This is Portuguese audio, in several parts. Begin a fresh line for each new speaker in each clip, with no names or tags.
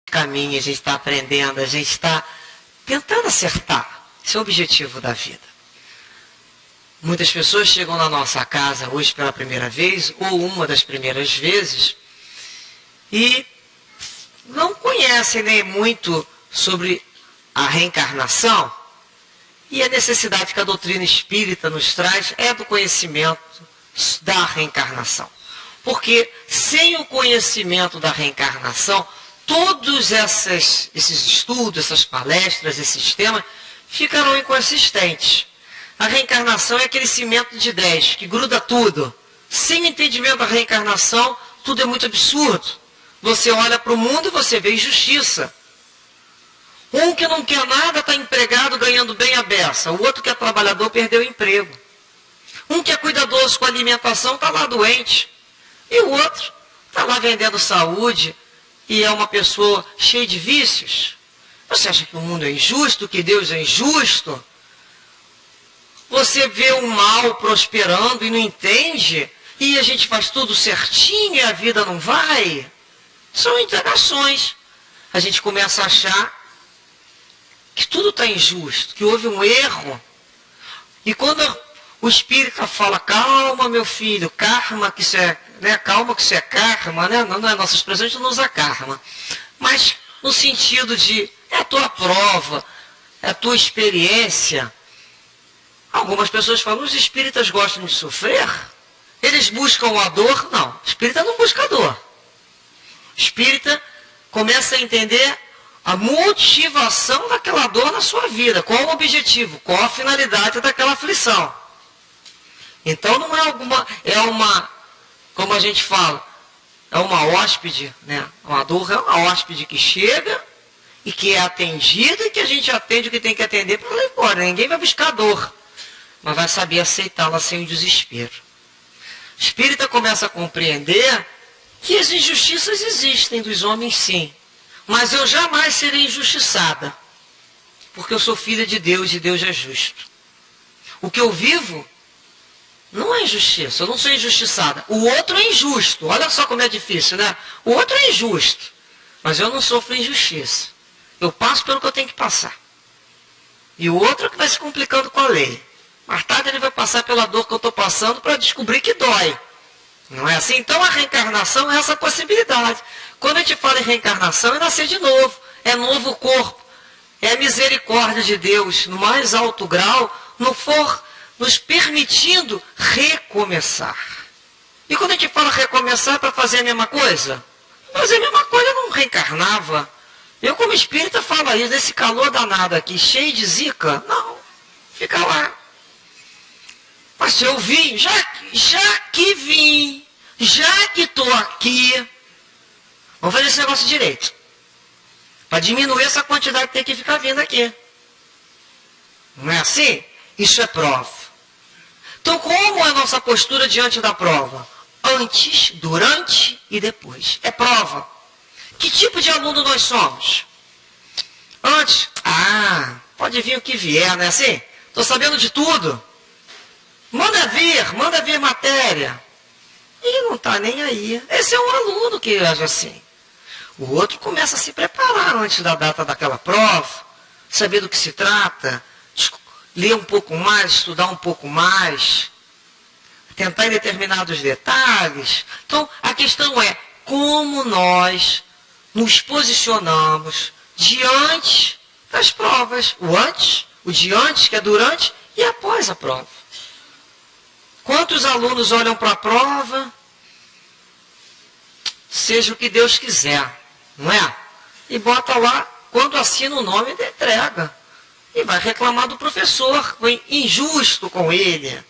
caminho, a gente está aprendendo, a gente está tentando acertar. Esse é o objetivo da vida. Muitas pessoas chegam na nossa casa hoje pela primeira vez, ou uma das primeiras vezes, e não conhecem nem muito sobre a reencarnação, e a necessidade que a doutrina espírita nos traz é do conhecimento da reencarnação. Porque sem o conhecimento da reencarnação, todos esses estudos, essas palestras, esses temas, ficarão inconsistentes. A reencarnação é aquele cimento de 10 que gruda tudo. Sem o entendimento da reencarnação, tudo é muito absurdo. Você olha para o mundo e você vê injustiça. Um que não quer nada está empregado ganhando bem a beça. O outro que é trabalhador perdeu o emprego. Um que é cuidadoso com a alimentação está lá doente. E o outro está lá vendendo saúde e é uma pessoa cheia de vícios. Você acha que o mundo é injusto, que Deus é injusto? Você vê o mal prosperando e não entende? E a gente faz tudo certinho e a vida não vai? São indagações. A gente começa a achar que tudo está injusto, que houve um erro. E quando o espírita fala, calma meu filho, karma, que isso é, né? Calma que isso é karma, né? Não é nossa expressão, a gente não usa karma. Mas no sentido de, é a tua prova, é a tua experiência. Algumas pessoas falam, os espíritas gostam de sofrer? Eles buscam a dor? Não, o espírita não busca a dor. O espírita começa a entender a motivação daquela dor na sua vida. Qual o objetivo? Qual a finalidade daquela aflição? Então não é uma, como a gente fala, é uma hóspede, né? Uma dor é uma hóspede que chega e que é atendida e que a gente atende o que tem que atender para ela ir embora. Ninguém vai buscar dor, mas vai saber aceitá-la sem o desespero. O espírita começa a compreender que as injustiças existem dos homens, sim. Mas eu jamais serei injustiçada, porque eu sou filha de Deus e Deus é justo. O que eu vivo não é injustiça, eu não sou injustiçada. O outro é injusto, olha só como é difícil, né? O outro é injusto, mas eu não sofro injustiça. Eu passo pelo que eu tenho que passar. E o outro é que vai se complicando com a lei. Mais tarde ele vai passar pela dor que eu estou passando para descobrir que dói. Não é assim? Então a reencarnação é essa possibilidade. Quando a gente fala em reencarnação, é nascer de novo. É novo corpo. É a misericórdia de Deus, no mais alto grau, nos permitindo recomeçar. E quando a gente fala recomeçar, é para fazer a mesma coisa? Fazer a mesma coisa, eu não reencarnava. Eu, como espírita, falo isso, nesse calor danado aqui, cheio de zica. Não, fica lá. Mas se eu vim, já que vim, já que estou aqui, vamos fazer esse negócio direito. Para diminuir essa quantidade que tem que ficar vindo aqui. Não é assim? Isso é prova. Então, como é a nossa postura diante da prova? Antes, durante e depois. É prova. Que tipo de aluno nós somos? Antes, pode vir o que vier, não é assim? Estou sabendo de tudo. Manda vir matéria. E não está nem aí. Esse é um aluno que age assim. O outro começa a se preparar antes da data daquela prova, saber do que se trata, ler um pouco mais, estudar um pouco mais, tentar em determinados detalhes. Então, a questão é como nós nos posicionamos diante das provas. O antes, o de antes, que é durante, e após a prova. Quantos alunos olham para a prova? Seja o que Deus quiser, não é? E bota lá, quando assina o nome, ele entrega. E vai reclamar do professor, foi injusto com ele.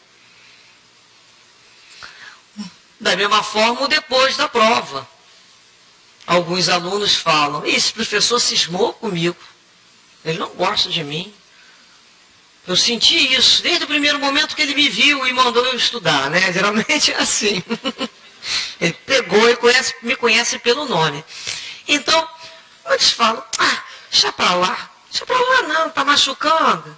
Da mesma forma, depois da prova. Alguns alunos falam, esse professor cismou comigo. Ele não gosta de mim. Eu senti isso desde o primeiro momento que ele me viu e mandou eu estudar, né? Geralmente é assim. Ele pegou e me conhece pelo nome. Então, eles falam, deixa pra lá. Deixa pra lá não, tá machucando.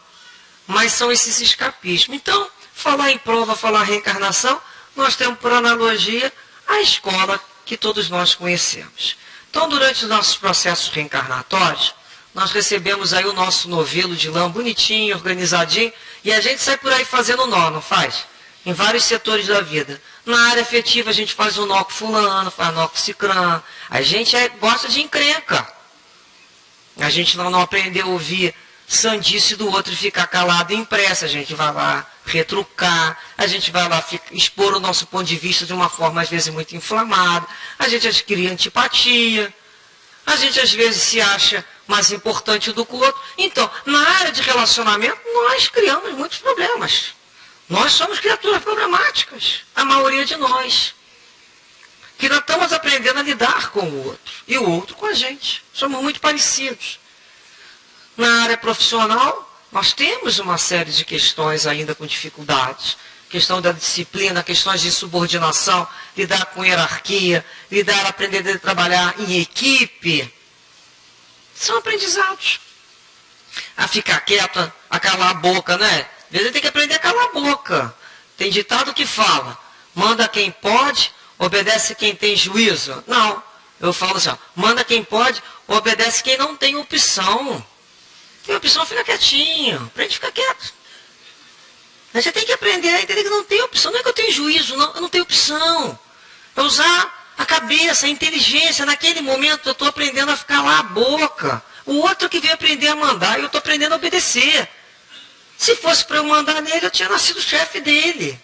Mas são esses escapismos. Então, falar em prova, falar em reencarnação, nós temos por analogia a escola que todos nós conhecemos. Então, durante os nossos processos reencarnatórios, nós recebemos aí o nosso novelo de lã bonitinho, organizadinho, e a gente sai por aí fazendo nó, não faz? Em vários setores da vida. Na área afetiva a gente faz o nó com fulano, faz nó com cicrano. A gente gosta de encrenca. A gente não aprendeu a ouvir sandice do outro e ficar calado e impressa. A gente vai lá retrucar, a gente vai lá expor o nosso ponto de vista de uma forma às vezes muito inflamada. A gente adquire antipatia. A gente às vezes se acha mais importante do que o outro. Então, na área de relacionamento, nós criamos muitos problemas. Nós somos criaturas problemáticas, a maioria de nós. Que nós estamos aprendendo a lidar com o outro. E o outro com a gente. Somos muito parecidos. Na área profissional, nós temos uma série de questões ainda com dificuldades. Questão da disciplina, questões de subordinação, lidar com hierarquia, aprender a trabalhar em equipe. São aprendizados. A ficar quieto, a calar a boca, né? Às vezes tem que aprender a calar a boca. Tem ditado que fala, manda quem pode, obedece quem tem juízo. Não, eu falo assim, ó, manda quem pode, obedece quem não tem opção. Tem opção, fica quietinho, aprende a ficar quieto. Você tem que aprender a entender que não tem opção. Não é que eu tenho juízo, não, eu não tenho opção. É usar a cabeça, a inteligência. Naquele momento eu estou aprendendo a ficar lá a boca. O outro que veio aprender a mandar, eu estou aprendendo a obedecer. Se fosse para eu mandar nele, eu tinha nascido chefe dele.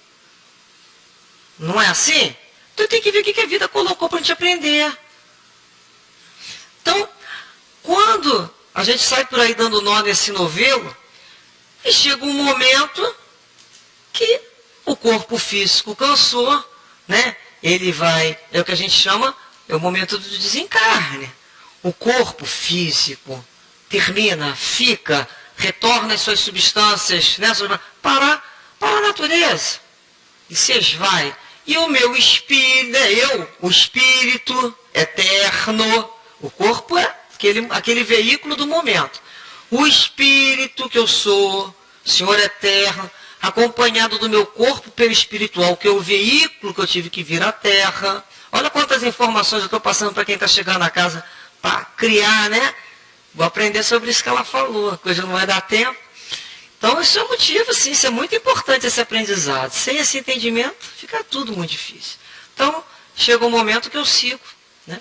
Não é assim? Então tem que ver o que a vida colocou para a gente aprender. Então, quando a gente sai por aí dando nó nesse novelo, e chega um momento que o corpo físico cansou, né? Ele vai, é o que a gente chama, é o momento do desencarne. O corpo físico termina, fica, retorna as suas substâncias, né? para a natureza. E se esvai. E o meu espírito, o espírito eterno, o corpo é aquele veículo do momento. O espírito que eu sou, Senhor eterno, acompanhado do meu corpo pelo espiritual, que é o veículo que eu tive que vir à Terra. Olha quantas informações eu estou passando para quem está chegando na casa para criar, né? Vou aprender sobre isso que ela falou, a coisa não vai dar tempo. Então, isso é um motivo, sim, isso é muito importante, esse aprendizado. Sem esse entendimento, fica tudo muito difícil. Então, chega um momento que eu sigo, né?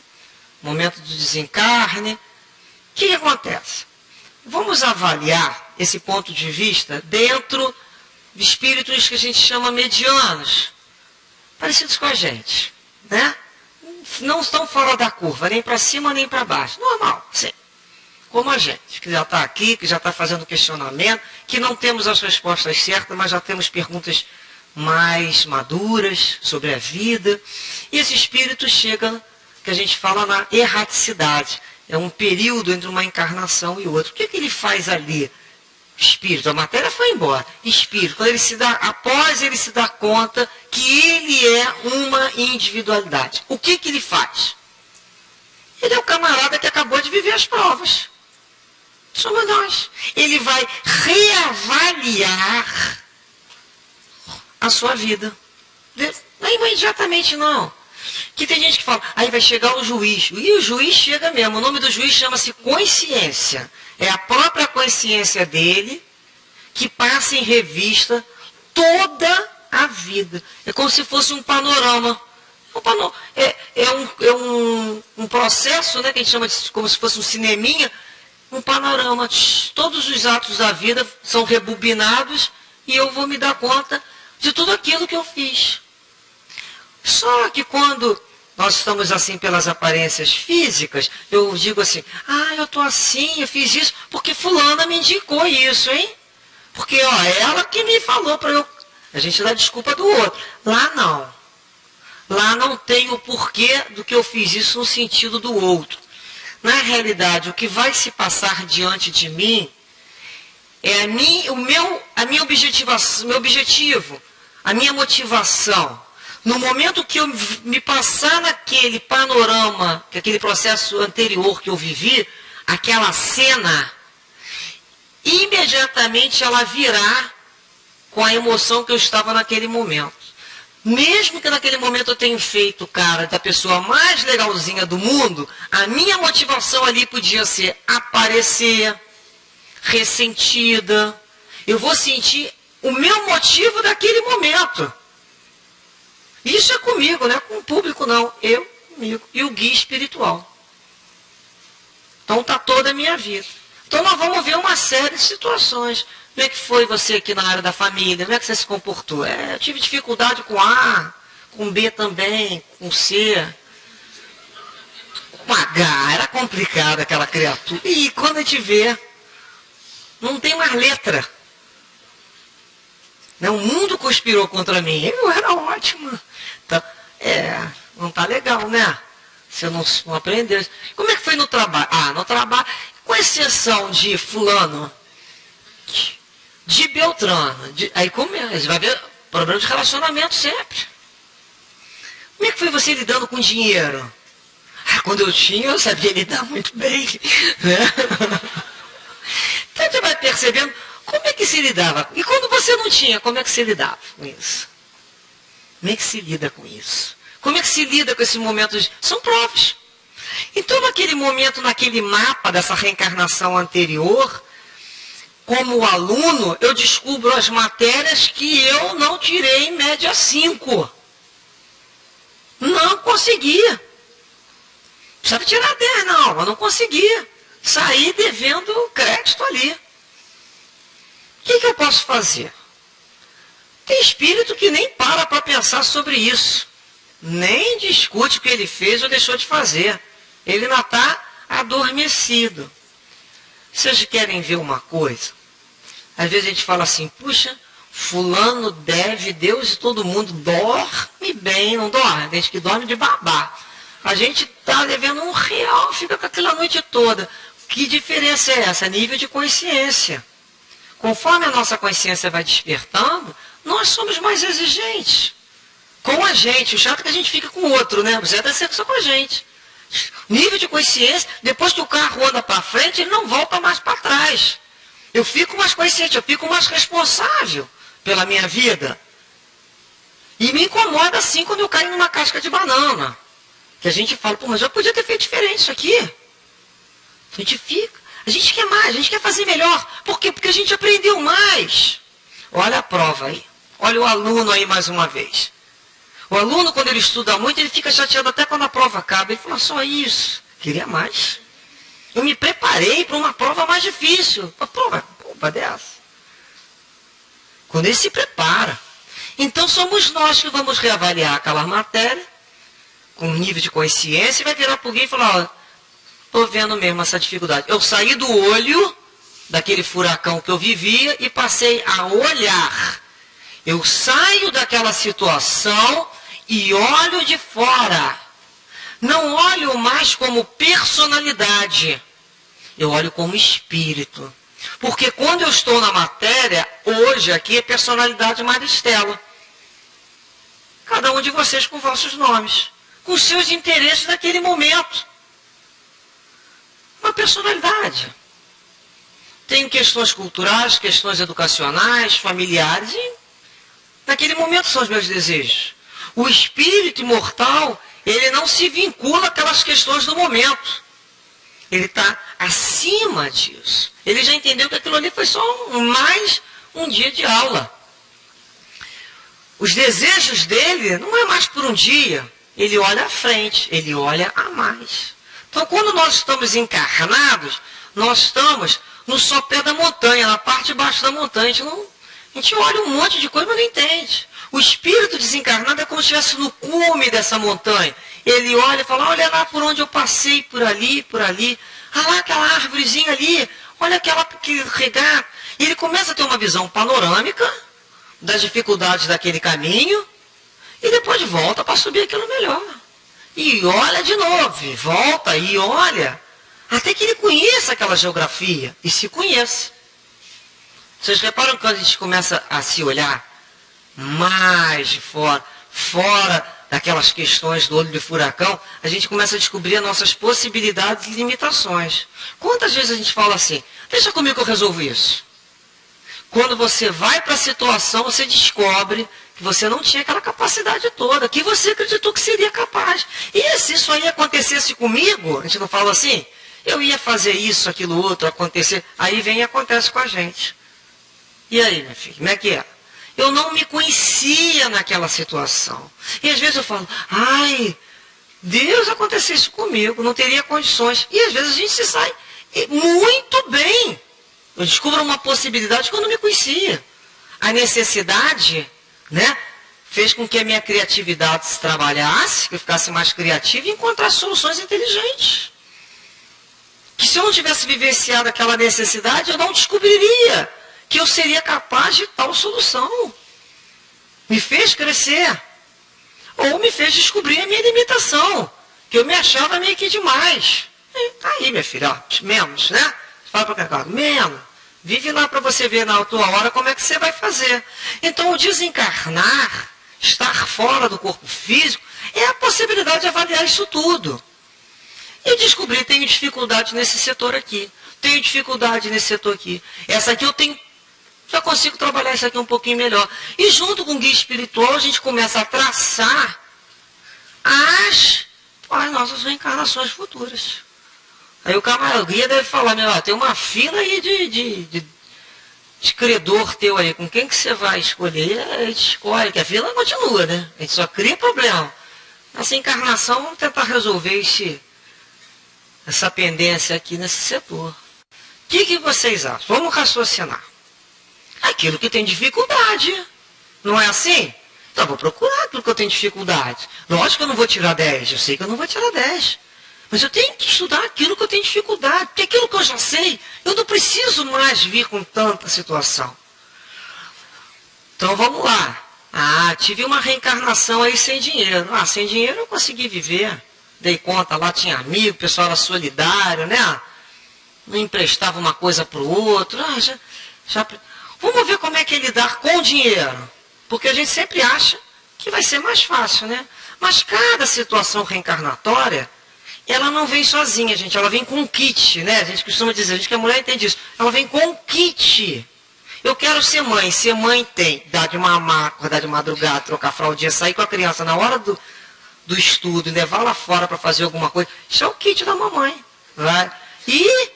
Momento do desencarne. O que acontece? Vamos avaliar esse ponto de vista dentro de espíritos que a gente chama medianos, parecidos com a gente, né? Não estão fora da curva, nem para cima nem para baixo. Normal, sim. Como a gente, que já está aqui, que já está fazendo questionamento, que não temos as respostas certas, mas já temos perguntas mais maduras sobre a vida. E esse espírito chega, que a gente fala na erraticidade. É um período entre uma encarnação e outra. O que ele faz ali? Espírito, a matéria foi embora. Espírito, quando após ele se dar conta que ele é uma individualidade. O que ele faz? Ele é o camarada que acabou de viver as provas. Somos nós. Ele vai reavaliar a sua vida. Não é imediatamente, não. Que tem gente que fala, aí vai chegar o juiz. E o juiz chega mesmo. O nome do juiz chama-se consciência. É a própria consciência dele que passa em revista toda a vida. É como se fosse um panorama. É um processo, né, que a gente chama de como se fosse um cineminha, um panorama. Todos os atos da vida são rebobinados e eu vou me dar conta de tudo aquilo que eu fiz. Só que quando nós estamos assim pelas aparências físicas, eu digo assim, eu estou assim, eu fiz isso, porque fulana me indicou isso, hein? Porque, ela que me falou para eu... A gente dá desculpa do outro. Lá não. Lá não tem o porquê do que eu fiz isso no sentido do outro. Na realidade, o que vai se passar diante de mim é meu objetivo, a minha motivação. No momento que eu me passar naquele panorama, aquele processo anterior que eu vivi, aquela cena, imediatamente ela virá com a emoção que eu estava naquele momento. Mesmo que naquele momento eu tenha feito cara da pessoa mais legalzinha do mundo, a minha motivação ali podia ser aparecer, ressentida. Eu vou sentir o meu motivo daquele momento. Isso é comigo, não é com o público não. Eu, comigo. E o guia espiritual. Então está toda a minha vida. Então nós vamos ver uma série de situações. Como é que foi você aqui na área da família? Como é que você se comportou? Eu tive dificuldade com A, com B também, com C, com H. Era complicado aquela criatura. E quando a gente vê, não tem mais letra. O mundo conspirou contra mim. Eu era ótima. Então, não está legal, né? Você não aprendeu. Como é que foi no trabalho? No trabalho, com exceção de fulano, de Beltrano, aí começa, vai ver problema de relacionamento sempre. Como é que foi você lidando com dinheiro? Quando eu tinha, eu sabia lidar muito bem. Né? Então você vai percebendo como é que se lidava. E quando você não tinha, como é que se lidava com isso? Como é que se lida com isso? Como é que se lida com esses momentos? São provas. Então, naquele momento, naquele mapa dessa reencarnação anterior, como aluno, eu descubro as matérias que eu não tirei em média 5. Não conseguia. Precisava tirar 10, não, mas não conseguia. Saí devendo crédito ali. O que eu posso fazer? Tem espírito que nem para pensar sobre isso. Nem discute o que ele fez ou deixou de fazer. Ele ainda está adormecido. Vocês querem ver uma coisa? Às vezes a gente fala assim, puxa, fulano deve, Deus e todo mundo dorme bem, não dorme? Tem gente que dorme de babá. A gente está devendo R$1, fica com aquela noite toda. Que diferença é essa? Nível de consciência. Conforme a nossa consciência vai despertando, nós somos mais exigentes. Com a gente. O chato é que a gente fica com o outro, né? Você deve ser só com a gente. Nível de consciência, depois que o carro anda para frente, ele não volta mais para trás. Eu fico mais consciente, eu fico mais responsável pela minha vida. E me incomoda assim quando eu caio numa casca de banana. Que a gente fala, mas eu podia ter feito diferente isso aqui. A gente quer mais, a gente quer fazer melhor. Por quê? Porque a gente aprendeu mais. Olha a prova aí. Olha o aluno aí mais uma vez. O aluno, quando ele estuda muito, ele fica chateado até quando a prova acaba. Ele fala, só isso. Queria mais. Eu me preparei para uma prova mais difícil. Uma prova dessa. Quando ele se prepara. Então somos nós que vamos reavaliar aquela matéria, com um nível de consciência, e vai virar para alguém e falar, estou vendo mesmo essa dificuldade. Eu saí do olho daquele furacão que eu vivia e passei a olhar. Eu saio daquela situação e olho de fora. Não olho mais como personalidade. Eu olho como espírito. Porque quando eu estou na matéria, hoje aqui é personalidade Maristela. Cada um de vocês com vossos nomes. Com seus interesses naquele momento. Uma personalidade. Tenho questões culturais, questões educacionais, familiares. E naquele momento são os meus desejos. O espírito imortal, ele não se vincula àquelas questões do momento. Ele está acima disso. Ele já entendeu que aquilo ali foi só mais um dia de aula. Os desejos dele não é mais por um dia. Ele olha à frente, ele olha a mais. Então, quando nós estamos encarnados, nós estamos no sopé da montanha, na parte de baixo da montanha. A gente olha um monte de coisa, mas não entende. O espírito desencarnado é como se estivesse no cume dessa montanha. Ele olha e fala, olha lá por onde eu passei, por ali, por ali. Ah lá, aquela árvorezinha ali, olha que regar. E ele começa a ter uma visão panorâmica das dificuldades daquele caminho e depois volta para subir aquilo melhor. E olha de novo, e volta e olha, até que ele conheça aquela geografia e se conheça. Vocês reparam que quando a gente começa a se olhar mais de fora, fora daquelas questões do olho de furacão, a gente começa a descobrir as nossas possibilidades e limitações. Quantas vezes a gente fala assim, deixa comigo que eu resolvo isso. Quando você vai para a situação, você descobre que você não tinha aquela capacidade toda, que você acreditou que seria capaz. E se isso aí acontecesse comigo, a gente não fala assim, eu ia fazer isso, aquilo, outro, acontecer, aí vem e acontece com a gente. E aí, minha filha, como é que é? Eu não me conhecia naquela situação. E às vezes eu falo, ai, Deus, aconteceu isso comigo, não teria condições. E às vezes a gente se sai muito bem. Eu descubro uma possibilidade que eu não me conhecia. A necessidade, né, fez com que a minha criatividade se trabalhasse, que eu ficasse mais criativa e encontrasse soluções inteligentes. Que se eu não tivesse vivenciado aquela necessidade, eu não descobriria que eu seria capaz de tal solução. Me fez crescer. Ou me fez descobrir a minha limitação, que eu me achava meio que demais. E tá aí, minha filha, ó, menos, né? Fala para o Ricardo, menos. Vive lá para você ver na tua hora como é que você vai fazer. Então, o desencarnar, estar fora do corpo físico, é a possibilidade de avaliar isso tudo. E descobrir, tenho dificuldade nesse setor aqui, tenho dificuldade nesse setor aqui. Essa aqui eu tenho, já consigo trabalhar isso aqui um pouquinho melhor. E junto com o guia espiritual, a gente começa a traçar as nossas reencarnações futuras. Aí o guia deve falar, tem uma fila aí de credor teu aí, com quem que você vai escolher? A gente escolhe, que a fila continua, né? A gente só cria problema. Nessa encarnação, vamos tentar resolver essa pendência aqui nesse setor. O que vocês acham? Vamos raciocinar. Aquilo que tem dificuldade. Não é assim? Então eu vou procurar aquilo que eu tenho dificuldade. Lógico que eu não vou tirar 10. Eu sei que eu não vou tirar 10. Mas eu tenho que estudar aquilo que eu tenho dificuldade. Porque aquilo que eu já sei, eu não preciso mais vir com tanta situação. Então vamos lá. Tive uma reencarnação aí sem dinheiro. Sem dinheiro eu consegui viver. Dei conta, lá tinha amigo, o pessoal era solidário, né? Não emprestava uma coisa para o outro. Vamos ver como é que é lidar com o dinheiro. Porque a gente sempre acha que vai ser mais fácil, né? Mas cada situação reencarnatória, ela não vem sozinha, gente. Ela vem com um kit, né? A gente costuma dizer, a gente que é mulher entende isso. Ela vem com um kit. Eu quero ser mãe. Ser mãe tem dar de mamar, acordar de madrugada, trocar fraldinha, sair com a criança na hora do estudo, levar lá fora para fazer alguma coisa. Isso é o kit da mamãe. Vai. E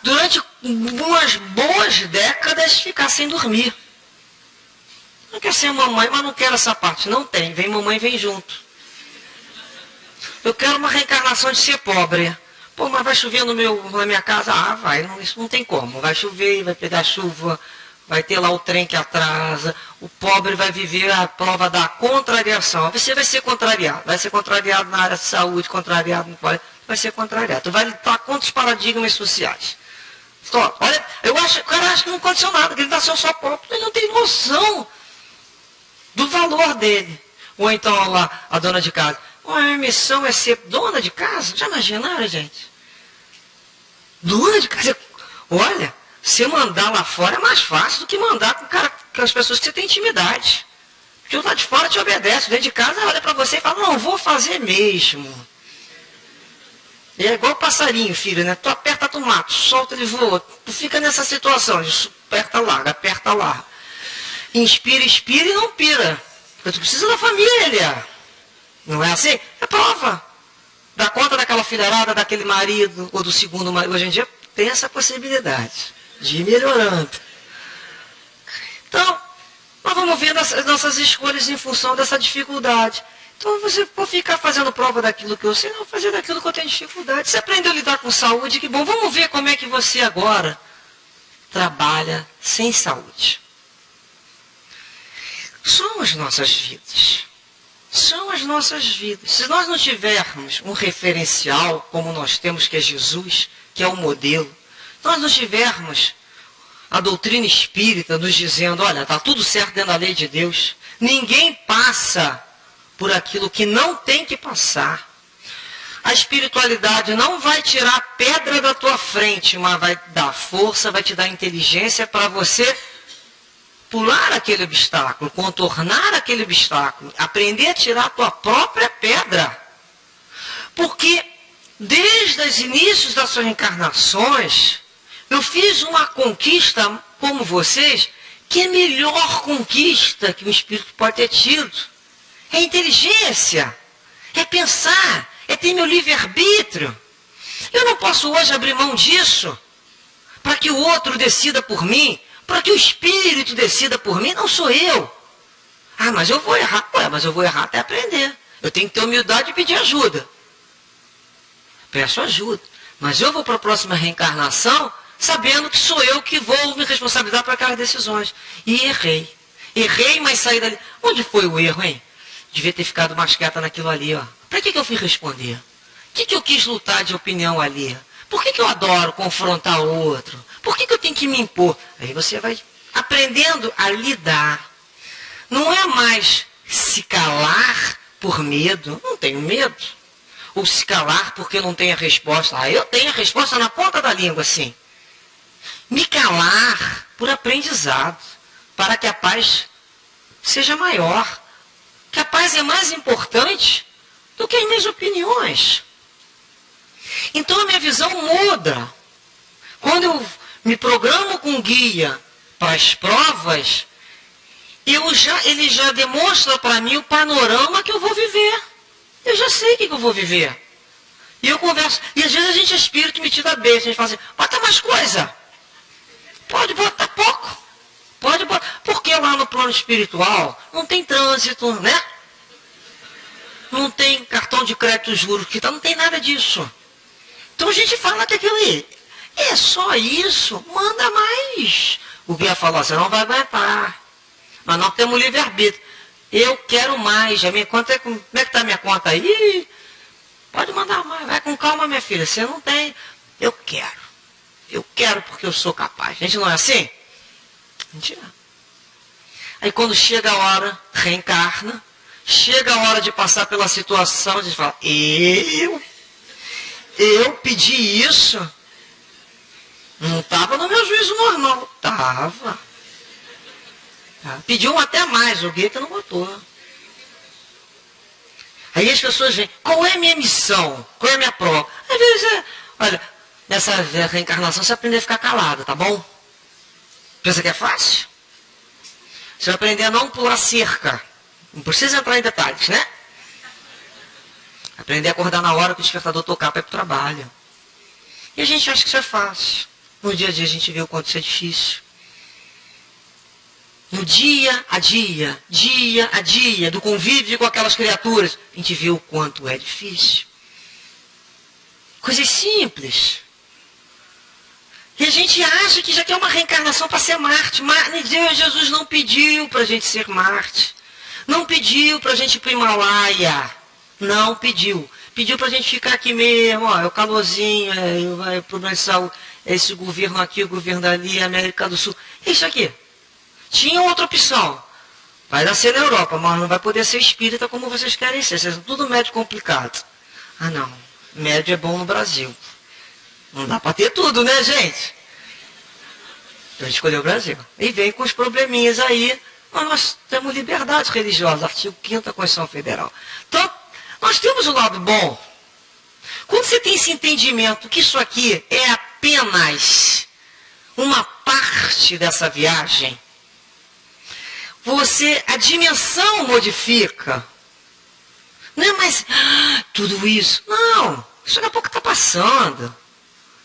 durante umas boas décadas ficar sem dormir. Não quer ser mamãe, mas não quero essa parte. Não tem. Vem mamãe, vem junto. Eu quero uma reencarnação de ser pobre. Pô, mas vai chover na minha casa? Vai. Não, isso não tem como. Vai chover, vai pegar chuva, vai ter lá o trem que atrasa. O pobre vai viver a prova da contrariação. Você vai ser contrariado. Vai ser contrariado na área de saúde, contrariado no colégio. Vai ser contrariado. Tu vai lutar contra os paradigmas sociais. Então, olha, o cara acha que não aconteceu nada, que ele nasceu só pobre. Ele não tem noção do valor dele. Ou então lá, a dona de casa. A minha missão é ser dona de casa? Já imaginaram, gente? Dona de casa? Olha, você mandar lá fora é mais fácil do que mandar com as pessoas que você tem intimidade. Porque o lá de fora te obedece, dentro de casa olha para você e fala, não, vou fazer mesmo. É igual passarinho, filho, né? Tu aperta, tu mata, solta, ele voa. Tu fica nessa situação, aperta, larga. Inspira, expira e não pira. Porque tu precisa da família. Não é assim? É prova. Dá conta daquela filharada, daquele marido, ou do segundo marido. Hoje em dia tem essa possibilidade de ir melhorando. Então, nós vamos ver as nossas escolhas em função dessa dificuldade. Então, você for ficar fazendo prova daquilo que eu sei, não vou fazer daquilo que eu tenho dificuldade. Você aprendeu a lidar com saúde, que bom. Vamos ver como é que você agora trabalha sem saúde. São as nossas vidas. São as nossas vidas. Se nós não tivermos um referencial, como nós temos, que é Jesus, que é o modelo, nós não tivermos a doutrina espírita nos dizendo, olha, está tudo certo dentro da lei de Deus, ninguém passa por aquilo que não tem que passar. A espiritualidade não vai tirar a pedra da tua frente, mas vai dar força, vai te dar inteligência para você pular aquele obstáculo, contornar aquele obstáculo, aprender a tirar a tua própria pedra. Porque desde os inícios das suas encarnações, eu fiz uma conquista, como vocês, que é a melhor conquista que um espírito pode ter tido. É inteligência, é pensar, é ter meu livre-arbítrio. Eu não posso hoje abrir mão disso para que o outro decida por mim, para que o espírito decida por mim, não sou eu. Ah, mas eu vou errar. Ué, mas eu vou errar até aprender. Eu tenho que ter humildade e pedir ajuda. Peço ajuda. Mas eu vou para a próxima reencarnação sabendo que sou eu que vou me responsabilizar por aquelas decisões. E errei. Errei, mas saí dali. Onde foi o erro, hein? Devia ter ficado mais quieta naquilo ali, ó. Para que eu fui responder? O que eu quis lutar de opinião ali? Por que eu adoro confrontar o outro? Por que eu tenho que me impor? Aí você vai aprendendo a lidar. Não é mais se calar por medo. Não tenho medo. Ou se calar porque não tenho a resposta. Ah, eu tenho a resposta na ponta da língua, sim. Me calar por aprendizado. Para que a paz seja maior. Que a paz é mais importante do que as minhas opiniões. Então a minha visão muda. Quando eu me programo com guia para as provas, ele já demonstra para mim o panorama que eu vou viver. Eu já sei o que eu vou viver. E eu converso. E às vezes a gente é espírito metido a besta. A gente fala assim, bota mais coisa. Pode botar pouco. Pode botar. Porque lá no plano espiritual não tem trânsito, né? Não tem cartão de crédito, juros, que não tem nada disso. Então a gente fala que aquilo aí é só isso, manda mais. O guia falou, você não vai aguentar. Mas nós temos livre-arbítrio. Eu quero mais. A minha conta como é que está a minha conta aí? Pode mandar mais. Vai com calma, minha filha. Você não tem. Eu quero. Eu quero porque eu sou capaz. A gente não é assim? Mentira. Aí quando chega a hora, reencarna. Chega a hora de passar pela situação, a gente fala, eu pedi isso? Não estava no meu juízo normal. Estava. Pediu até mais, o guia que não botou. Aí as pessoas vêm, qual é a minha missão? Qual é a minha prova? Às vezes olha, nessa reencarnação você aprender a ficar calado, tá bom? Pensa que é fácil? Você vai aprender a não pular cerca. Não precisa entrar em detalhes, né? Aprender a acordar na hora que o despertador tocar para ir para o trabalho. E a gente acha que isso é fácil. No dia a dia a gente vê o quanto isso é difícil. No dia a dia do convívio com aquelas criaturas, a gente vê o quanto é difícil. Coisas simples. E a gente acha que já quer uma reencarnação para ser Marte. Mas Jesus não pediu para a gente ser Marte. Não pediu para a gente ir para o Himalaia. Não pediu. Pediu para a gente ficar aqui mesmo. Ó, é o calorzinho, vai progressar esse governo aqui, o governo dali, América do Sul. Isso aqui. Tinha outra opção. Vai nascer na Europa, mas não vai poder ser espírita como vocês querem ser. Vocês são tudo médio complicado. Ah, não. Médio é bom no Brasil. Não dá para ter tudo, né, gente? Então a gente escolheu o Brasil. E vem com os probleminhas aí. Mas nós temos liberdade religiosa, artigo 5º da Constituição Federal. Então, nós temos o lado bom. Quando você tem esse entendimento que isso aqui é apenas uma parte dessa viagem, a dimensão modifica. Não é mais tudo isso. Não, isso daqui a pouco está passando.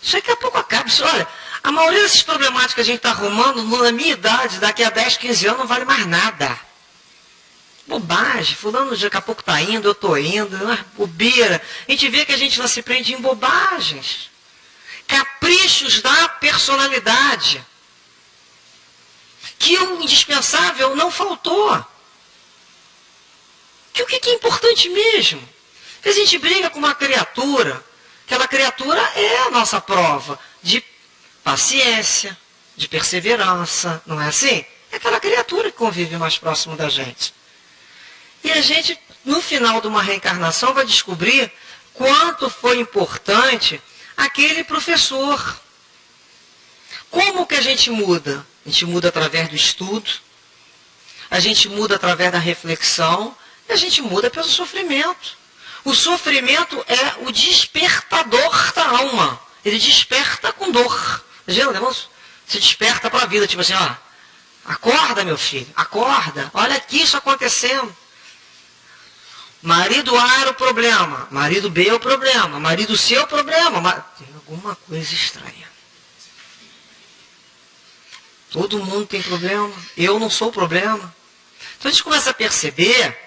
Isso daqui a pouco acaba. Isso, olha, a maioria dessas problemáticas que a gente está arrumando, na minha idade, daqui a 10, 15 anos, não vale mais nada. Bobagem. Fulano daqui a pouco está indo, eu estou indo. Bobeira. A gente vê que a gente não se prende em bobagens. Caprichos da personalidade. Que o indispensável não faltou. Que o que é importante mesmo? Que a gente briga com uma criatura. Aquela criatura é a nossa prova de paciência, de perseverança, não é assim? É aquela criatura que convive mais próximo da gente. E a gente, no final de uma reencarnação, vai descobrir quanto foi importante aquele professor. Como que a gente muda? A gente muda através do estudo, a gente muda através da reflexão, e a gente muda pelo sofrimento. O sofrimento é o despertador da alma. Ele desperta com dor. Você desperta para a vida, tipo assim, ó, Acorda, meu filho, acorda. Olha aqui isso acontecendo. Marido A era o problema, marido B é o problema, marido C é o problema. Tem alguma coisa estranha. Todo mundo tem problema, eu não sou o problema. Então a gente começa a perceber,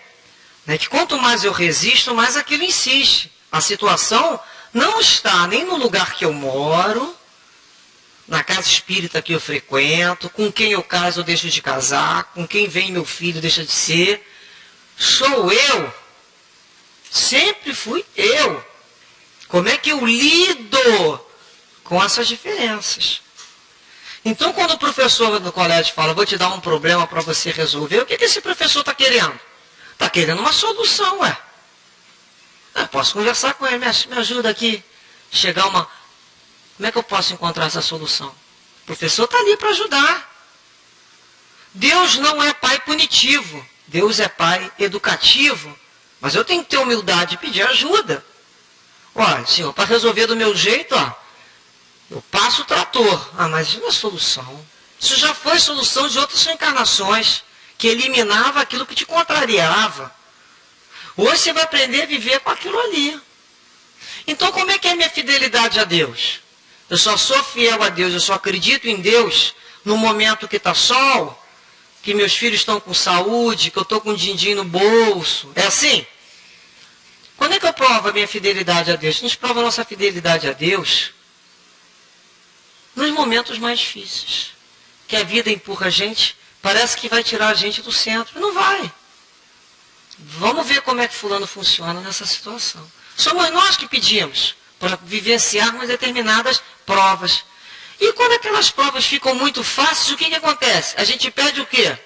né, que quanto mais eu resisto, mais aquilo insiste. A situação não está nem no lugar que eu moro, na casa espírita que eu frequento, com quem eu caso ou deixo de casar, com quem vem meu filho deixa de ser. Sou eu. Sempre fui eu. Como é que eu lido com essas diferenças? Então, quando o professor do colégio fala, vou te dar um problema para você resolver, o que esse professor está querendo? Está querendo uma solução, ué. Eu posso conversar com ele, me ajuda aqui. Chegar uma... Como é que eu posso encontrar essa solução? O professor está ali para ajudar. Deus não é pai punitivo. Deus é pai educativo. Mas eu tenho que ter humildade e pedir ajuda. Olha, senhor, para resolver do meu jeito, ó, eu passo o trator. Ah, mas isso não é solução. Isso já foi solução de outras reencarnações, que eliminava aquilo que te contrariava. Hoje você vai aprender a viver com aquilo ali. Então, como é que é a minha fidelidade a Deus? Eu só sou fiel a Deus, eu só acredito em Deus no momento que está sol, que meus filhos estão com saúde, que eu estou com um din-din no bolso. É assim? Quando é que eu provo a minha fidelidade a Deus? A gente prova a nossa fidelidade a Deus nos momentos mais difíceis. Que a vida empurra a gente, parece que vai tirar a gente do centro. Não vai. Vamos ver como é que fulano funciona nessa situação. Somos nós que pedimos para vivenciarmos determinadas provas. E quando aquelas provas ficam muito fáceis, o que acontece? A gente pede o quê?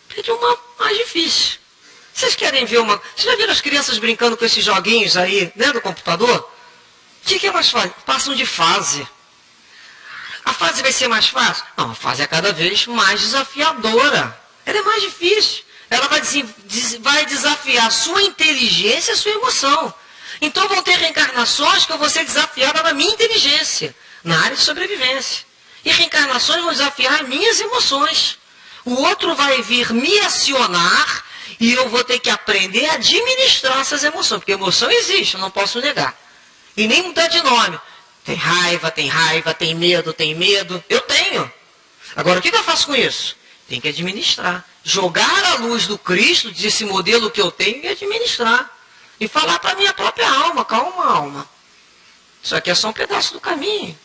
Pede uma mais difícil. Vocês querem ver uma... Vocês já viram as crianças brincando com esses joguinhos aí dentro do computador? O que é mais fácil? Passam de fase. A fase vai ser mais fácil? Não, a fase é cada vez mais desafiadora. Ela é mais difícil. Ela vai desafiar a sua inteligência e a sua emoção. Então vão ter reencarnações que eu vou ser desafiada na minha inteligência, na área de sobrevivência. E reencarnações vão desafiar as minhas emoções. O outro vai vir me acionar e eu vou ter que aprender a administrar essas emoções. Porque emoção existe, eu não posso negar. E nem mudar de nome. Tem raiva, tem medo, eu tenho. Agora, o que eu faço com isso? Tem que administrar. Jogar a luz do Cristo, desse modelo que eu tenho, e administrar. E falar para a minha própria alma, calma, alma. Isso aqui é só um pedaço do caminho.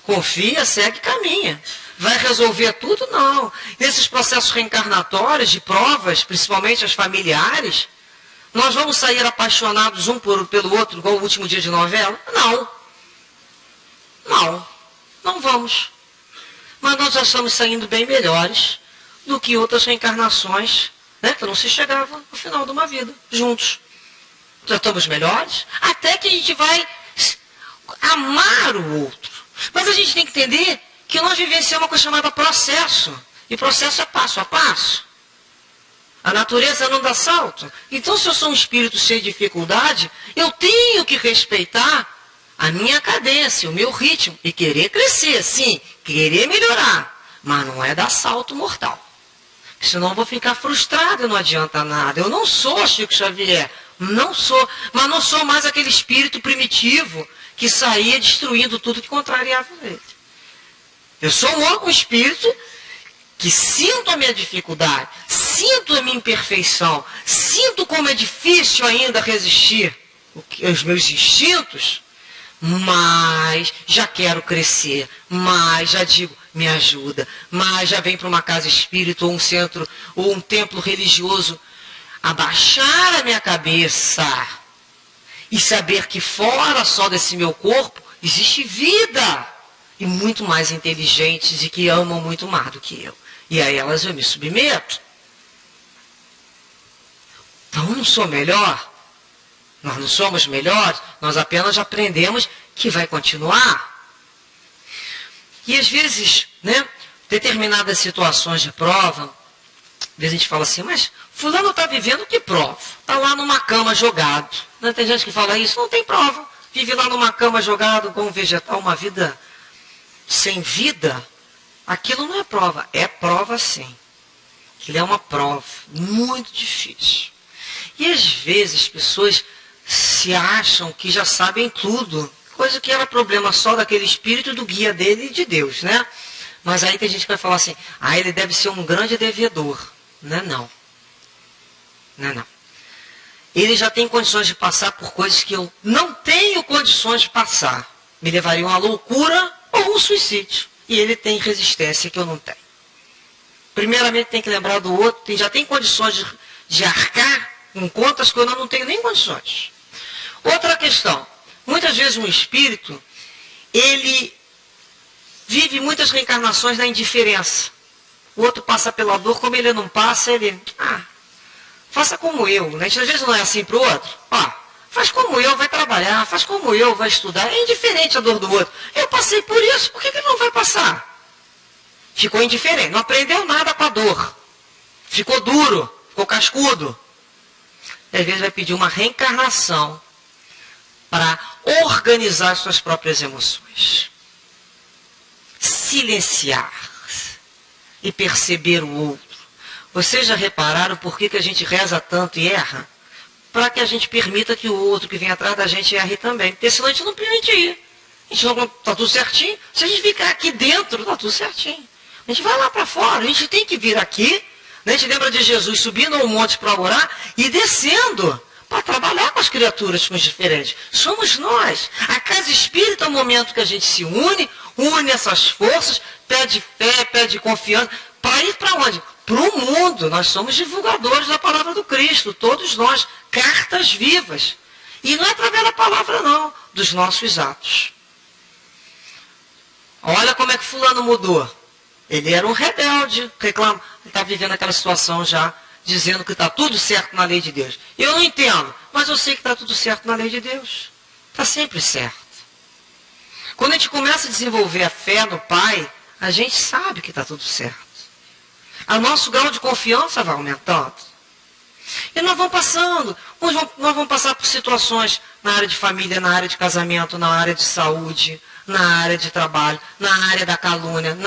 Confia, segue, caminha. Vai resolver tudo? Não. Nesses processos reencarnatórios, de provas, principalmente as familiares, nós vamos sair apaixonados um pelo outro, igual o último dia de novela? Não. Não vamos. Mas nós já estamos saindo bem melhores do que outras reencarnações, né, que não se chegavam no final de uma vida, juntos. Já estamos melhores, até que a gente vai amar o outro. Mas a gente tem que entender que nós vivenciamos uma coisa chamada processo. E processo é passo a passo. A natureza não dá salto. Então, se eu sou um espírito cheio de dificuldade, eu tenho que respeitar a minha cadência, o meu ritmo. E querer crescer, sim, querer melhorar. Mas não é dar salto mortal. Senão eu vou ficar frustrado e não adianta nada. Eu não sou Chico Xavier. Não sou. Mas não sou mais aquele espírito primitivo que saía destruindo tudo que contrariava ele. Eu sou um espírito que sinto a minha dificuldade, sinto a minha imperfeição, sinto como é difícil ainda resistir aos meus instintos, mas já quero crescer, mas já digo, me ajuda, mas já vem para uma casa espírita ou um centro ou um templo religioso, abaixar a minha cabeça e saber que fora só desse meu corpo existe vida e muito mais inteligentes e que amam muito mais do que eu. E a elas eu me submeto. Então eu não sou melhor. Nós não somos melhores, nós apenas aprendemos que vai continuar. E às vezes, né, determinadas situações de prova, às vezes a gente fala assim, mas fulano está vivendo que prova? Está lá numa cama jogado. Não tem gente que fala isso, não tem prova. Vive lá numa cama jogado com um vegetal, uma vida sem vida. Aquilo não é prova. É prova sim. Aquilo é uma prova muito difícil. E às vezes as pessoas se acham que já sabem tudo. Coisa que era problema só daquele espírito, do guia dele e de Deus, né? Mas aí tem gente que vai falar assim, ele deve ser um grande devedor. Não é não. Não é não. Ele já tem condições de passar por coisas que eu não tenho condições de passar. Me levariam à loucura ou ao suicídio. E ele tem resistência que eu não tenho. Primeiramente tem que lembrar do outro, já tem condições de arcar com contas que eu não tenho nem condições. Outra questão. Muitas vezes um espírito, ele vive muitas reencarnações na indiferença. O outro passa pela dor, como ele não passa, ele... faça como eu. Né? Às vezes não é assim para o outro. Faz como eu, vai trabalhar. Faz como eu, vai estudar. É indiferente a dor do outro. Eu passei por isso, por que ele não vai passar? Ficou indiferente, não aprendeu nada com a dor. Ficou duro, ficou cascudo. E às vezes vai pedir uma reencarnação para organizar suas próprias emoções. Silenciar e perceber o outro. Vocês já repararam por que a gente reza tanto e erra? Para que a gente permita que o outro que vem atrás da gente erre também. Porque senão a gente não permite ir. A gente não está tudo certinho. Se a gente ficar aqui dentro, está tudo certinho. A gente vai lá para fora. A gente tem que vir aqui. A gente lembra de Jesus subindo ao monte para orar e descendo para trabalhar com as criaturas, com os diferentes. Somos nós. A casa espírita é o momento que a gente se une essas forças, pede fé, pede confiança. Para ir para onde? Para o mundo. Nós somos divulgadores da palavra do Cristo, todos nós, cartas vivas. E não é através da palavra não, dos nossos atos. Olha como é que fulano mudou. Ele era um rebelde, reclama, ele está vivendo aquela situação já, dizendo que está tudo certo na lei de Deus. Eu não entendo, mas eu sei que está tudo certo na lei de Deus. Está sempre certo. Quando a gente começa a desenvolver a fé no Pai, a gente sabe que está tudo certo. O nosso grau de confiança vai aumentando. E nós vamos passando. Nós vamos passar por situações na área de família, na área de casamento, na área de saúde, na área de trabalho, na área da calúnia,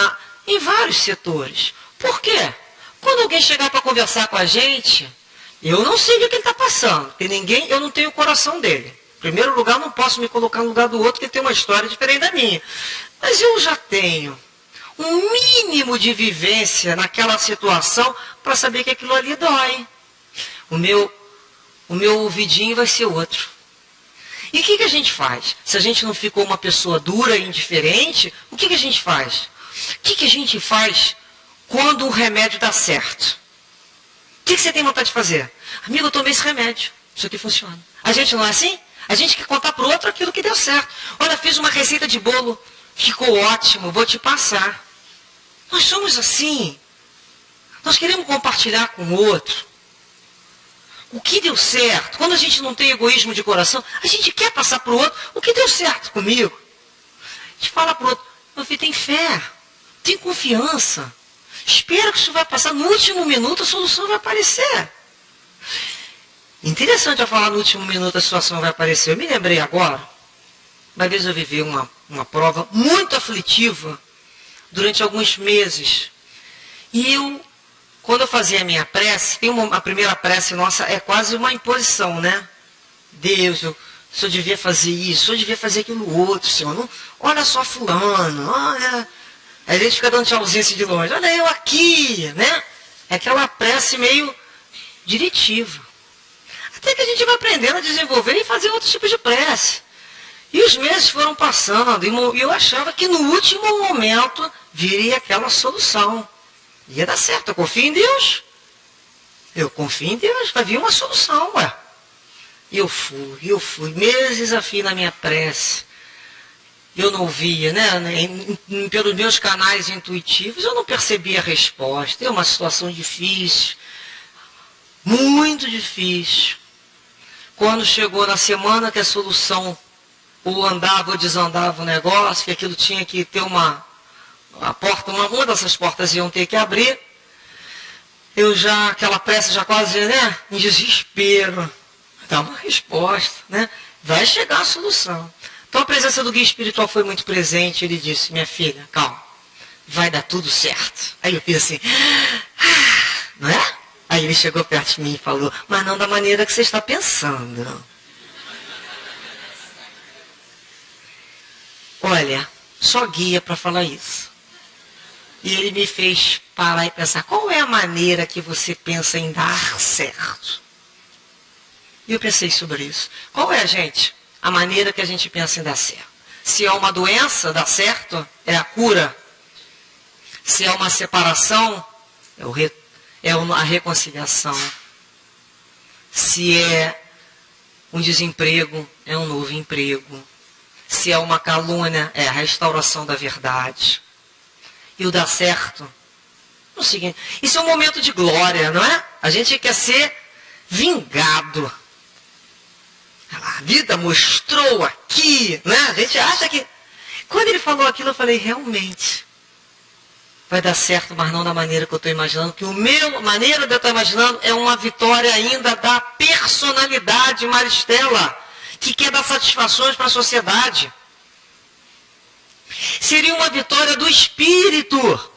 em vários setores. Por quê? Quando alguém chegar para conversar com a gente, eu não sei o que ele está passando. Porque eu não tenho o coração dele. Em primeiro lugar, eu não posso me colocar no lugar do outro que tem uma história diferente da minha. Mas eu já tenho um mínimo de vivência naquela situação para saber que aquilo ali dói. O meu ouvidinho vai ser outro. E o que a gente faz? Se a gente não ficou uma pessoa dura e indiferente, o que a gente faz? O que a gente faz quando um remédio dá certo? O que você tem vontade de fazer? Amigo, eu tomei esse remédio. Isso aqui funciona. A gente não é assim? A gente quer contar para o outro aquilo que deu certo. Olha, fiz uma receita de bolo. Ficou ótimo, vou te passar. Nós somos assim. Nós queremos compartilhar com o outro o que deu certo. Quando a gente não tem egoísmo de coração, a gente quer passar para o outro o que deu certo comigo. A gente fala para o outro, meu filho, tem fé, tem confiança. Espera que isso vai passar. No último minuto a solução vai aparecer. Interessante eu falar no último minuto a situação vai aparecer. Eu me lembrei agora, uma vez eu vivi uma prova muito aflitiva durante alguns meses. E quando eu fazia a minha prece, a primeira prece nossa é quase uma imposição, né? Deus, o senhor devia fazer isso, o senhor devia fazer aquilo outro, senhor. Não, olha só fulano, olha. Aí a gente fica dando tchauzinho assim de longe. Olha eu aqui, né? É aquela prece meio diretiva. Até que a gente vai aprendendo a desenvolver e fazer outros tipos de prece. E os meses foram passando, e eu achava que no último momento viria aquela solução. Ia dar certo, eu confio em Deus. Eu confio em Deus, vai vir uma solução, ué. E eu fui, meses a fio na minha prece. Eu não via, né? Pelos meus canais intuitivos, eu não percebia a resposta. É uma situação difícil, muito difícil. Quando chegou na semana que a solução ou andava ou desandava o negócio, que aquilo tinha que ter uma dessas portas iam ter que abrir, aquela prece já quase, né, em desespero, dá uma resposta, né, vai chegar a solução. Então a presença do guia espiritual foi muito presente, ele disse, minha filha, calma, vai dar tudo certo. Aí eu fiz assim, não é? Aí ele chegou perto de mim e falou, mas não da maneira que você está pensando. Olha, só guia para falar isso. E ele me fez parar e pensar, qual é a maneira que você pensa em dar certo? E eu pensei sobre isso. Qual é, gente, a maneira que a gente pensa em dar certo? Se é uma doença, dá certo, é a cura. Se é uma separação, é a reconciliação. Se é um desemprego, é um novo emprego. Se é uma calúnia, é a restauração da verdade. E o dar certo, é o seguinte, isso é um momento de glória, não é? A gente quer ser vingado. A vida mostrou aqui, né? A gente acha que... Quando ele falou aquilo, eu falei, realmente, vai dar certo, mas não da maneira que eu estou imaginando, que a maneira de eu estar imaginando é uma vitória ainda da personalidade Maristela, que quer dar satisfações para a sociedade. Seria uma vitória do espírito.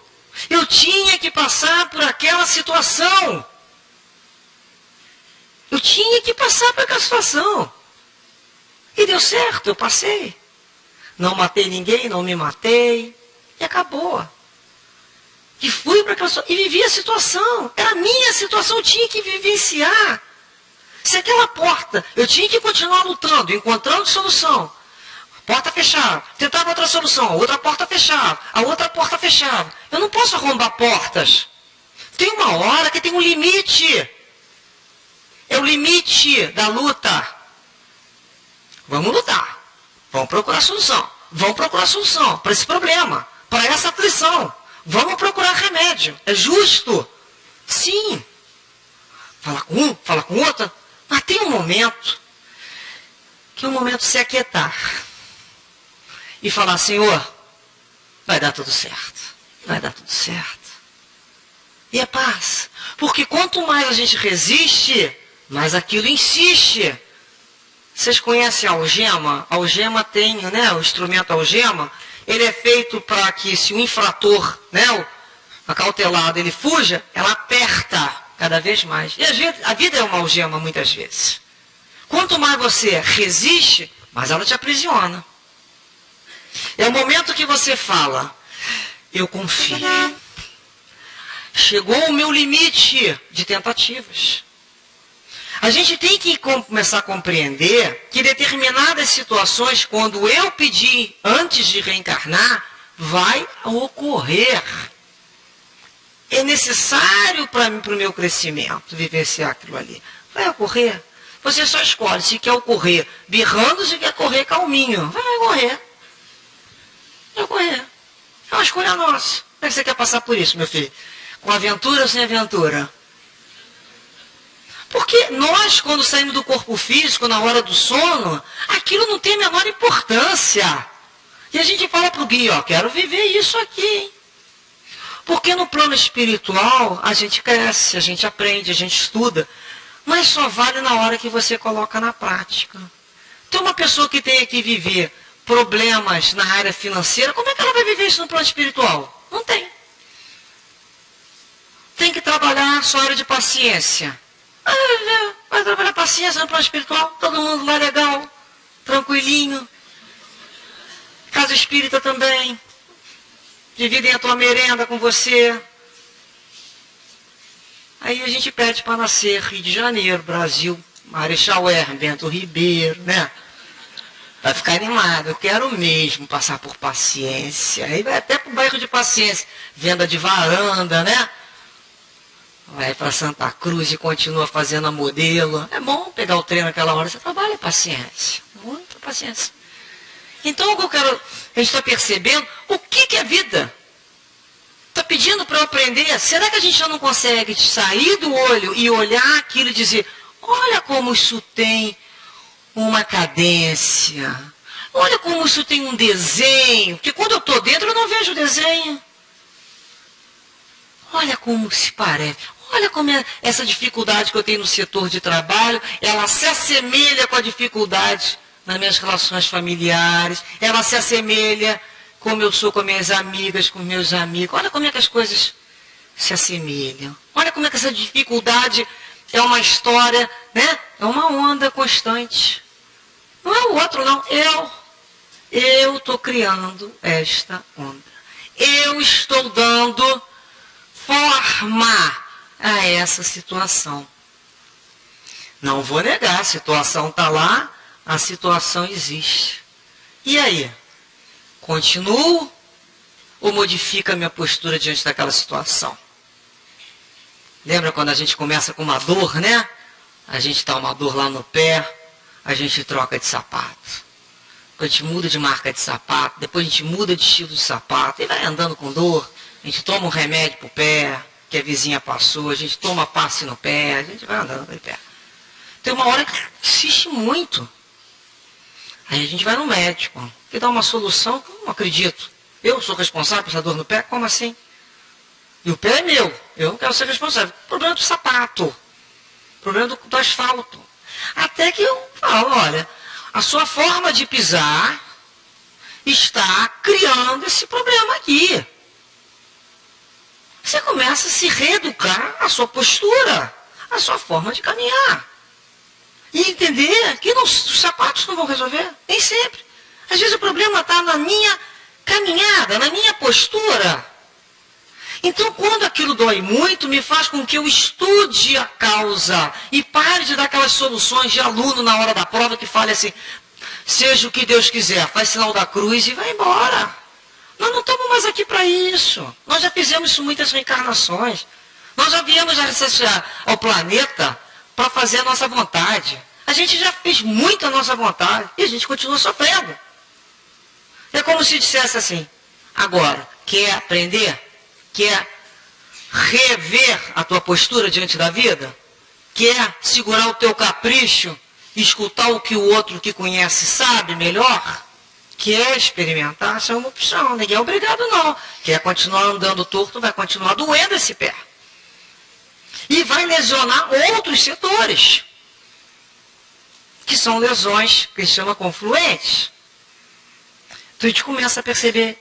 Eu tinha que passar por aquela situação. Eu tinha que passar por aquela situação. E deu certo, eu passei. Não matei ninguém, não me matei. E acabou. E fui para aquela situação. E vivi a situação. Era a minha situação, eu tinha que vivenciar. Se aquela porta, eu tinha que continuar lutando, encontrando solução. Porta fechava, tentava outra solução, a outra porta fechava, a outra porta fechava. Eu não posso arrombar portas. Tem uma hora que tem um limite. É o limite da luta. Vamos lutar. Vamos procurar solução. Vamos procurar solução para esse problema, para essa aflição. Vamos procurar remédio. É justo. Sim. Fala com um, fala com outro. Mas tem um momento, que é um momento de se aquietar. E falar, Senhor, vai dar tudo certo. Vai dar tudo certo. E é paz. Porque quanto mais a gente resiste, mais aquilo insiste. Vocês conhecem a algema? A algema tem, né, o instrumento algema, ele é feito para que se o infrator, né, o acautelado, ele fuja, ela aperta cada vez mais. E a vida é uma algema muitas vezes. Quanto mais você resiste, mais ela te aprisiona. É o momento que você fala, eu confio. Chegou o meu limite de tentativas. A gente tem que começar a compreender que determinadas situações, quando eu pedir antes de reencarnar, vai ocorrer. É necessário para o meu crescimento vivenciar aquilo ali. Vai ocorrer. Você só escolhe se quer ocorrer berrando, se quer correr calminho. Vai ocorrer. Vai ocorrer. É uma escolha nossa. Como é que você quer passar por isso, meu filho? Com aventura ou sem aventura? Porque nós, quando saímos do corpo físico, na hora do sono, aquilo não tem a menor importância. E a gente fala para o guia, ó, quero viver isso aqui, hein? Porque no plano espiritual, a gente cresce, a gente aprende, a gente estuda, mas só vale na hora que você coloca na prática. Então, uma pessoa que tem que viver problemas na área financeira, como é que ela vai viver isso no plano espiritual? Não tem. Tem que trabalhar sua área de paciência. Vai trabalhar paciência no plano espiritual, todo mundo lá legal, tranquilinho. Casa espírita também. Dividem a tua merenda com você. Aí a gente pede para nascer Rio de Janeiro, Brasil, Marechal Hermes, Bento Ribeiro, né? Vai ficar animado, eu quero mesmo passar por paciência. Aí vai até para o bairro de paciência, venda de varanda, né? Vai para Santa Cruz e continua fazendo a modelo. É bom pegar o trem naquela hora, você trabalha paciência, muita paciência. Então, o que eu quero, a gente está percebendo, o que é vida? Está pedindo para eu aprender, será que a gente já não consegue sair do olho e olhar aquilo e dizer, olha como isso tem uma cadência, olha como isso tem um desenho, porque quando eu estou dentro eu não vejo o desenho. Olha como se parece, olha como essa dificuldade que eu tenho no setor de trabalho, ela se assemelha com a dificuldade nas minhas relações familiares, ela se assemelha como eu sou com minhas amigas, com meus amigos. Olha como é que as coisas se assemelham. Olha como é que essa dificuldade é uma história, né? É uma onda constante. Não é o outro, não. Eu estou criando esta onda. Eu estou dando forma a essa situação. Não vou negar, a situação está lá, a situação existe. E aí? Continuo ou modifico a minha postura diante daquela situação? Lembra quando a gente começa com uma dor, né? A gente está uma dor lá no pé, a gente troca de sapato. A gente muda de marca de sapato, depois a gente muda de estilo de sapato, e vai andando com dor, a gente toma um remédio para o pé, que a vizinha passou, a gente toma passe no pé, a gente vai andando com o pé. Tem uma hora que insiste muito. Aí a gente vai no médico, que dá uma solução que eu não acredito. Eu sou responsável por essa dor no pé? Como assim? E o pé é meu, eu não quero ser responsável. Problema do sapato, problema do asfalto. Até que eu falo, olha, a sua forma de pisar está criando esse problema aqui. Você começa a se reeducar a sua postura, a sua forma de caminhar. E entender que os sapatos não vão resolver, nem sempre. Às vezes o problema está na minha caminhada, na minha postura. Então, quando aquilo dói muito, me faz com que eu estude a causa e pare de dar aquelas soluções de aluno na hora da prova que fale assim, seja o que Deus quiser, faz sinal da cruz e vai embora. Nós não estamos mais aqui para isso. Nós já fizemos isso muitas reencarnações. Nós já viemos ao planeta para fazer a nossa vontade. A gente já fez muito a nossa vontade e a gente continua sofrendo. É como se dissesse assim, agora, quer aprender? Quer rever a tua postura diante da vida? Quer segurar o teu capricho e escutar o que o outro que conhece sabe melhor? Quer experimentar? Essa é uma opção, ninguém é obrigado não. Quer continuar andando torto, vai continuar doendo esse pé. E vai lesionar outros setores, que são lesões que a gente chama confluentes. Então a gente começa a perceber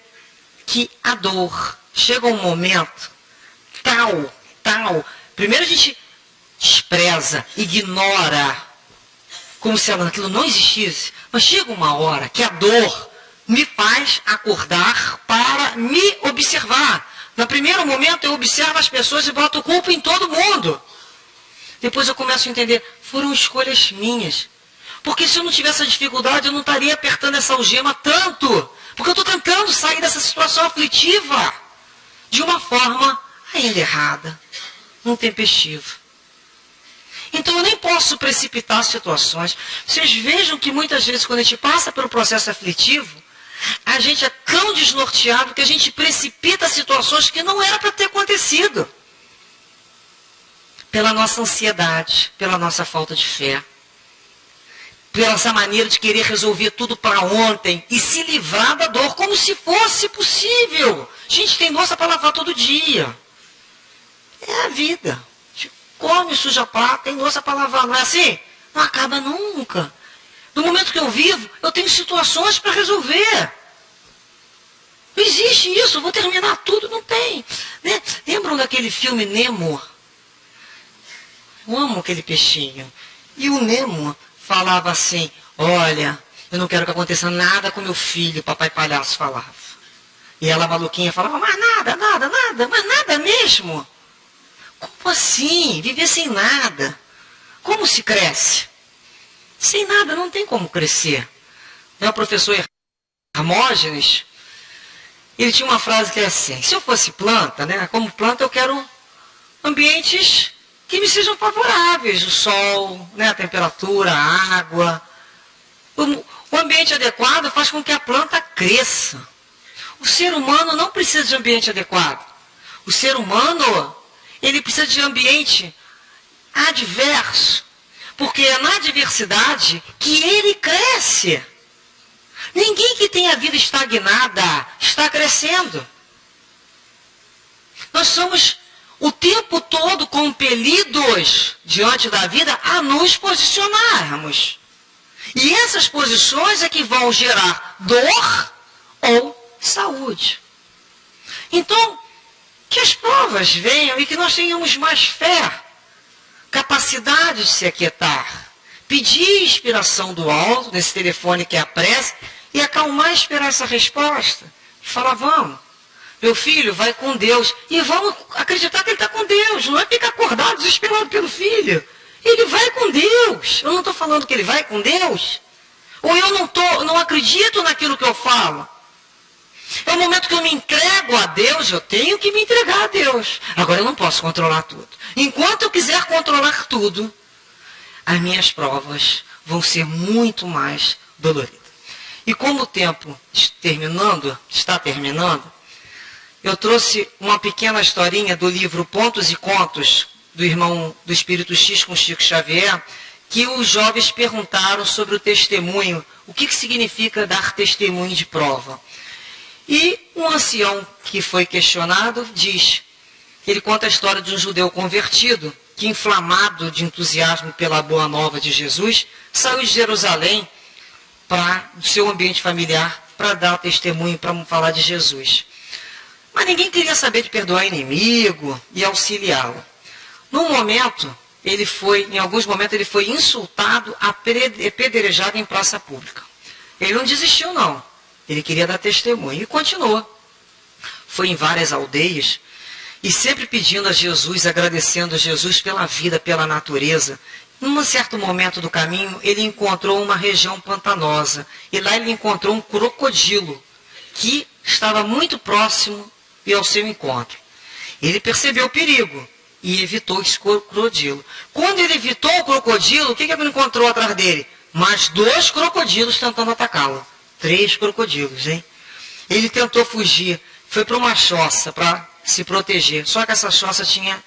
que a dor chega um momento tal. Primeiro a gente despreza, ignora, como se aquilo não existisse. Mas chega uma hora que a dor me faz acordar para me observar. No primeiro momento eu observo as pessoas e boto culpa em todo mundo. Depois eu começo a entender, foram escolhas minhas. Porque se eu não tivesse essa dificuldade, eu não estaria apertando essa algema tanto. Porque eu estou tentando sair dessa situação aflitiva de uma forma ainda errada, intempestiva. Então eu nem posso precipitar situações. Vocês vejam que muitas vezes quando a gente passa pelo processo aflitivo, a gente é tão desnorteado que a gente precipita situações que não era para ter acontecido. Pela nossa ansiedade, pela nossa falta de fé. Pela essa maneira de querer resolver tudo para ontem e se livrar da dor como se fosse possível. A gente tem louça para lavar todo dia. É a vida. A gente come, suja prato, tem louça para lavar. Não é assim? Não acaba nunca. No momento que eu vivo, eu tenho situações para resolver. Não existe isso, eu vou terminar tudo, não tem. Né? Lembram daquele filme Nemo? Eu amo aquele peixinho. E o Nemo falava assim, olha, eu não quero que aconteça nada com meu filho, papai palhaço falava. E ela maluquinha falava, mas nada, mas nada mesmo. Como assim? Viver sem nada. Como se cresce? Sem nada não tem como crescer. O professor Hermógenes, ele tinha uma frase que é assim, se eu fosse planta, né, como planta eu quero ambientes que me sejam favoráveis, o sol, né, a temperatura, a água. O ambiente adequado faz com que a planta cresça. O ser humano não precisa de ambiente adequado. O ser humano, ele precisa de ambiente adverso. Porque é na adversidade que ele cresce. Ninguém que tem a vida estagnada está crescendo. Nós somos o tempo todo compelidos diante da vida a nos posicionarmos. E essas posições é que vão gerar dor ou saúde. Então, que as provas venham e que nós tenhamos mais fé, capacidade de se aquietar, pedir inspiração do alto, nesse telefone que é a prece, e acalmar e esperar essa resposta. E falar, vamos, meu filho, vai com Deus. E vamos acreditar que ele está com Deus, não é ficar acordado, desesperado pelo filho. Ele vai com Deus. Eu não estou falando que ele vai com Deus. Ou eu não acredito naquilo que eu falo. É o momento que eu me entrego a Deus, eu tenho que me entregar a Deus. Agora eu não posso controlar tudo. Enquanto eu quiser controlar tudo, as minhas provas vão ser muito mais doloridas. E como o tempo está terminando, eu trouxe uma pequena historinha do livro Pontos e Contos, do irmão do Espírito X com Chico Xavier, que os jovens perguntaram sobre o testemunho, o que significa dar testemunho de prova. E um ancião que foi questionado diz, ele conta a história de um judeu convertido, que inflamado de entusiasmo pela boa nova de Jesus, saiu de Jerusalém do seu ambiente familiar para dar testemunho, para falar de Jesus. Mas ninguém queria saber de perdoar inimigo e auxiliá-lo. Em alguns momentos ele foi insultado, apedrejado em praça pública. Ele não desistiu não, ele queria dar testemunho e continuou. Foi em várias aldeias e sempre pedindo a Jesus, agradecendo a Jesus pela vida, pela natureza. Num certo momento do caminho, ele encontrou uma região pantanosa. E lá ele encontrou um crocodilo, que estava muito próximo ao seu encontro. Ele percebeu o perigo e evitou esse crocodilo. Quando ele evitou o crocodilo, o que ele encontrou atrás dele? Mais 2 crocodilos tentando atacá-lo. 3 crocodilos, hein? Ele tentou fugir, foi para uma choça para se proteger. Só que essa choça tinha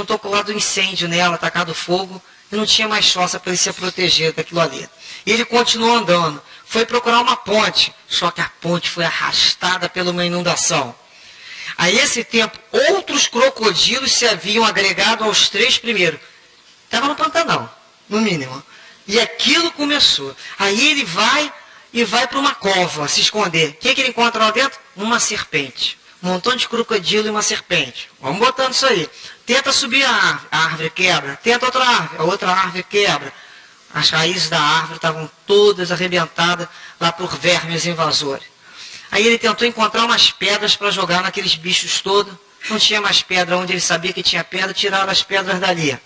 tocado incêndio nela, atacado fogo, e não tinha mais choça para ele se proteger daquilo ali. E ele continuou andando, foi procurar uma ponte, só que a ponte foi arrastada por uma inundação. A esse tempo, outros crocodilos se haviam agregado aos 3 primeiros. Estava no Pantanal, no mínimo. E aquilo começou. Aí ele vai para uma cova se esconder. O que ele encontra lá dentro? Uma serpente. Um montão de crocodilo e uma serpente. Vamos botando isso aí. Tenta subir a árvore quebra. Tenta outra árvore, a outra árvore quebra. As raízes da árvore estavam todas arrebentadas lá por vermes invasores. Aí ele tentou encontrar umas pedras para jogar naqueles bichos todos. Não tinha mais pedra, onde ele sabia que tinha pedra, tiraram as pedras dali.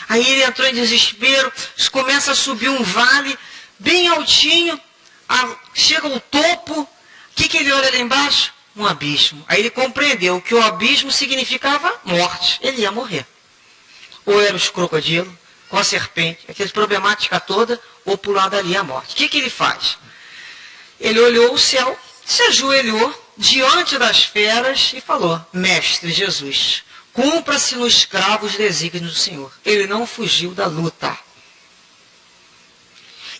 Aí ele entrou em desespero, começa a subir um vale bem altinho, chega ao topo. O que ele olha lá embaixo? Um abismo. Aí ele compreendeu que o abismo significava morte. Ele ia morrer. Ou era os crocodilos, com a serpente, aquela problemática toda, ou pular dali a morte. O que ele faz? Ele olhou o céu, se ajoelhou diante das feras e falou: Mestre Jesus, cumpra-se no escravo os desígnios do Senhor. Ele não fugiu da luta.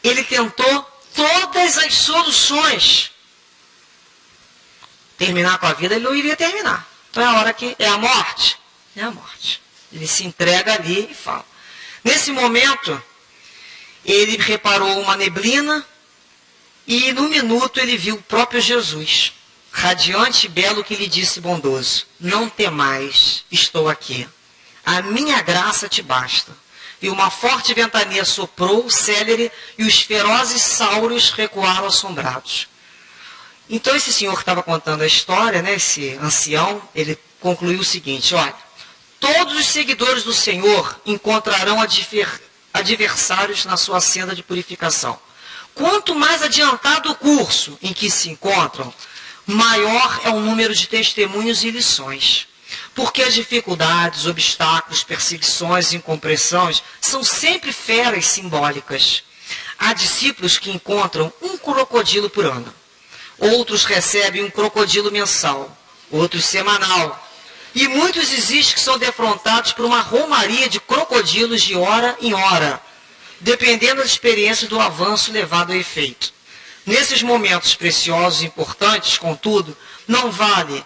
Ele tentou todas as soluções. Terminar com a vida, ele não iria terminar. Então é a hora que é a morte. É a morte. Ele se entrega ali e fala. Nesse momento, ele reparou uma neblina e no minuto ele viu o próprio Jesus, radiante e belo, que lhe disse bondoso: Não temais, estou aqui. A minha graça te basta. E uma forte ventania soprou, célere, e os ferozes sauros recuaram assombrados. Então esse senhor que estava contando a história, né, esse ancião, ele concluiu o seguinte: olha, todos os seguidores do Senhor encontrarão adversários na sua senda de purificação. Quanto mais adiantado o curso em que se encontram, maior é o número de testemunhos e lições. Porque as dificuldades, obstáculos, perseguições e incompreensões são sempre feras simbólicas. Há discípulos que encontram um crocodilo por ano. Outros recebem um crocodilo mensal, outros semanal. E muitos existem que são defrontados por uma romaria de crocodilos de hora em hora, dependendo das experiências do avanço levado a efeito. Nesses momentos preciosos e importantes, contudo, não vale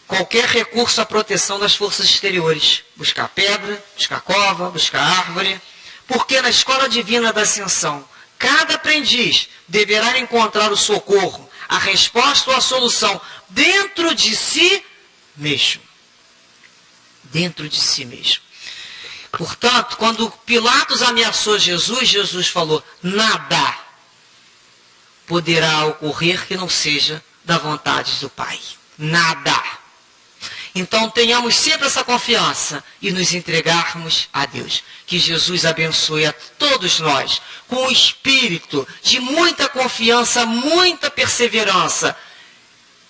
qualquer recurso à proteção das forças exteriores. Buscar pedra, buscar cova, buscar árvore. Porque na escola divina da ascensão, cada aprendiz deverá encontrar o socorro a resposta ou a solução dentro de si mesmo. Dentro de si mesmo. Portanto, quando Pilatos ameaçou Jesus, Jesus falou: nada poderá ocorrer que não seja da vontade do Pai. Nada. Então tenhamos sempre essa confiança e nos entregarmos a Deus. Que Jesus abençoe a todos nós com o espírito de muita confiança, muita perseverança,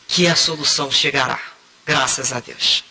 que a solução chegará. Graças a Deus.